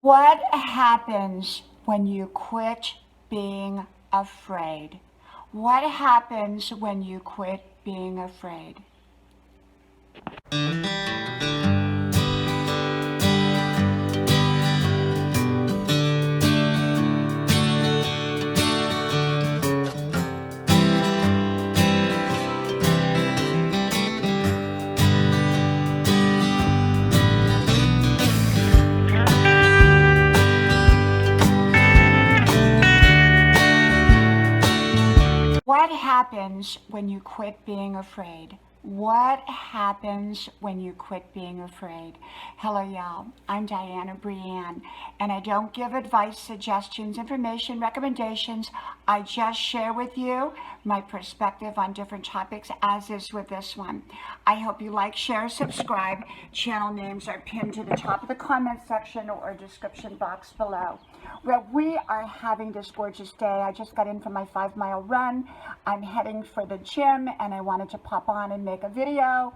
What happens when you quit being afraid? What happens when you quit being afraid? What happens when you quit being afraid? What happens when you quit being afraid? Hello, y'all. I'm Dianna, Brianne, and I don't give advice, suggestions, information, recommendations. I just share with you my perspective on different topics, as is with this one. I hope you like, share, subscribe. Channel names are pinned to the top of the comment section or description box below. Well, we are having this gorgeous day. I just got in from my 5-mile run. I'm heading for the gym and I wanted to pop on and make a video.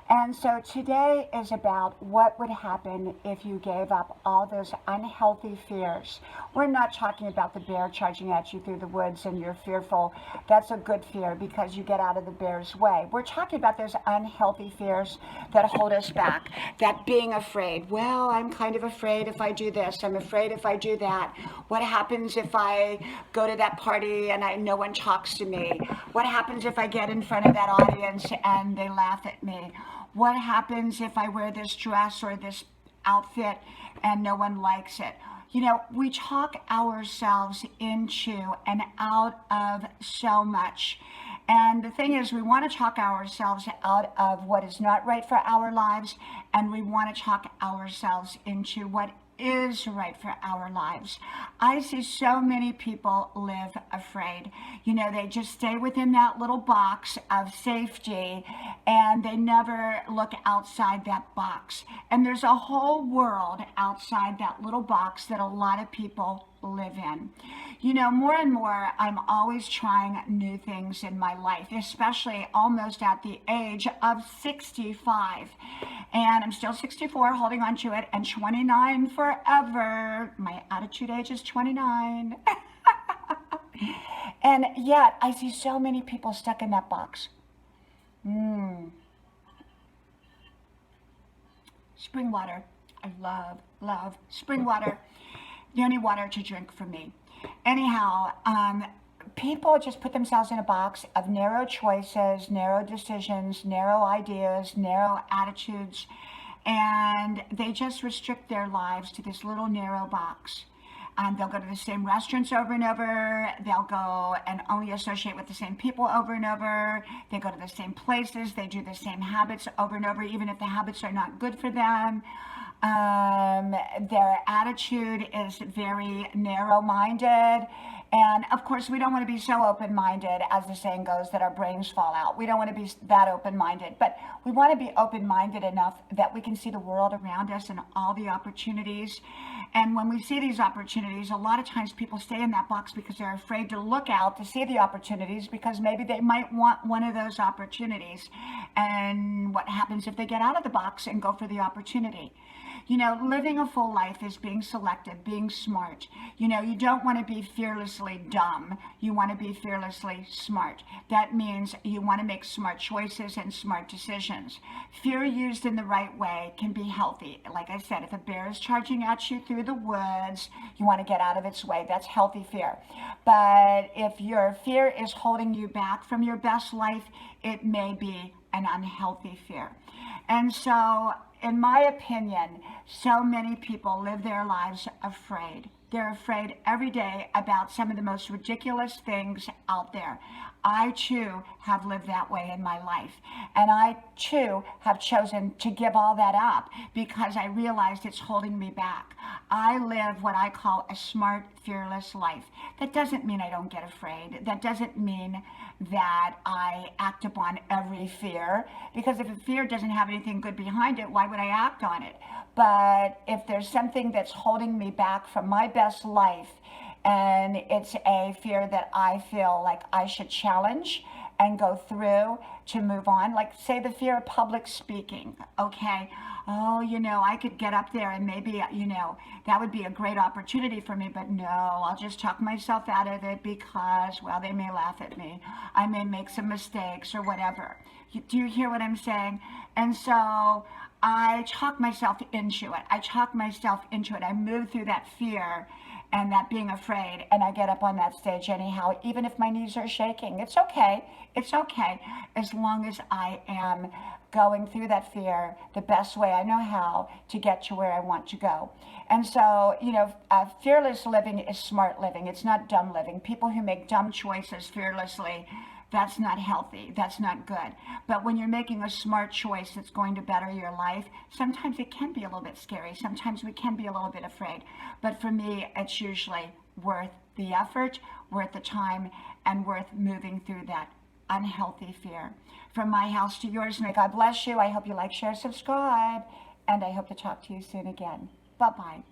And so today is about what would happen if you gave up all those unhealthy fears. We're not talking about the bear charging at you through the woods and you're fearful. That's a good fear because you get out of the bear's way. We're talking about those unhealthy fears that hold us back. That being afraid. Well, I'm kind of afraid if I do this. I'm afraid if I do that. What happens if I go to that party and no one talks to me? What happens if I get in front of that audience and they laugh at me? What happens if I wear this dress or this outfit and no one likes it? You know, we talk ourselves into and out of so much. And the thing is, we want to talk ourselves out of what is not right for our lives, and we want to talk ourselves into what is right for our lives. I see so many people live afraid. You know, they just stay within that little box of safety and they never look outside that box. And there's a whole world outside that little box that a lot of people live in. You know, more and more, I'm always trying new things in my life, especially almost at the age of 65. And I'm still 64, holding on to it, and 29 forever. My attitude age is 29. And yet, I see so many people stuck in that box. Spring water. I love spring water. The only water to drink for me. Anyhow, people just put themselves in a box of narrow choices, narrow decisions, narrow ideas, narrow attitudes, and they just restrict their lives to this little narrow box. They'll go to the same restaurants over and over. They'll go and only associate with the same people over and over. They go to the same places. They do the same habits over and over, even if the habits are not good for them. Their attitude is very narrow-minded. And of course, we don't want to be so open-minded, as the saying goes, that our brains fall out. We don't want to be that open-minded, but we want to be open-minded enough that we can see the world around us and all the opportunities. And when we see these opportunities, a lot of times people stay in that box because they're afraid to look out to see the opportunities because maybe they might want one of those opportunities. And what happens if they get out of the box and go for the opportunity? You know, living a full life is being selective, being smart. You know, you don't want to be fearlessly dumb. You want to be fearlessly smart. That means you want to make smart choices and smart decisions. Fear used in the right way can be healthy. Like I said, if a bear is charging at you through the woods, you want to get out of its way. That's healthy fear. But if your fear is holding you back from your best life, it may be an unhealthy fear. And so, in my opinion, so many people live their lives afraid. They're afraid every day about some of the most ridiculous things out there. I too have lived that way in my life. And I too have chosen to give all that up because I realized it's holding me back. I live what I call a smart, fearless life. That doesn't mean I don't get afraid. That doesn't mean that I act upon every fear, because if a fear doesn't have anything good behind it, why would I act on it? But if there's something that's holding me back from my best life, and it's a fear that I feel like I should challenge and go through to move on, like say the fear of public speaking, okay? oh, I could get up there and maybe, that would be a great opportunity for me. But no, I'll just talk myself out of it because, well, they may laugh at me. I may make some mistakes or whatever. Do you hear what I'm saying? And so I talk myself into it. I move through that fear and that being afraid, and I get up on that stage anyhow, even if my knees are shaking. It's okay. It's okay, as long as I am going through that fear the best way I know how to get to where I want to go. And so, fearless living is smart living. It's not dumb living. People who make dumb choices fearlessly, that's not healthy. That's not good. But when you're making a smart choice that's going to better your life, sometimes it can be a little bit scary. Sometimes we can be a little bit afraid. But for me, it's usually worth the effort, worth the time, and worth moving through that unhealthy fear. From my house to yours, may God bless you. I hope you like, share, subscribe, and I hope to talk to you soon again. Bye-bye.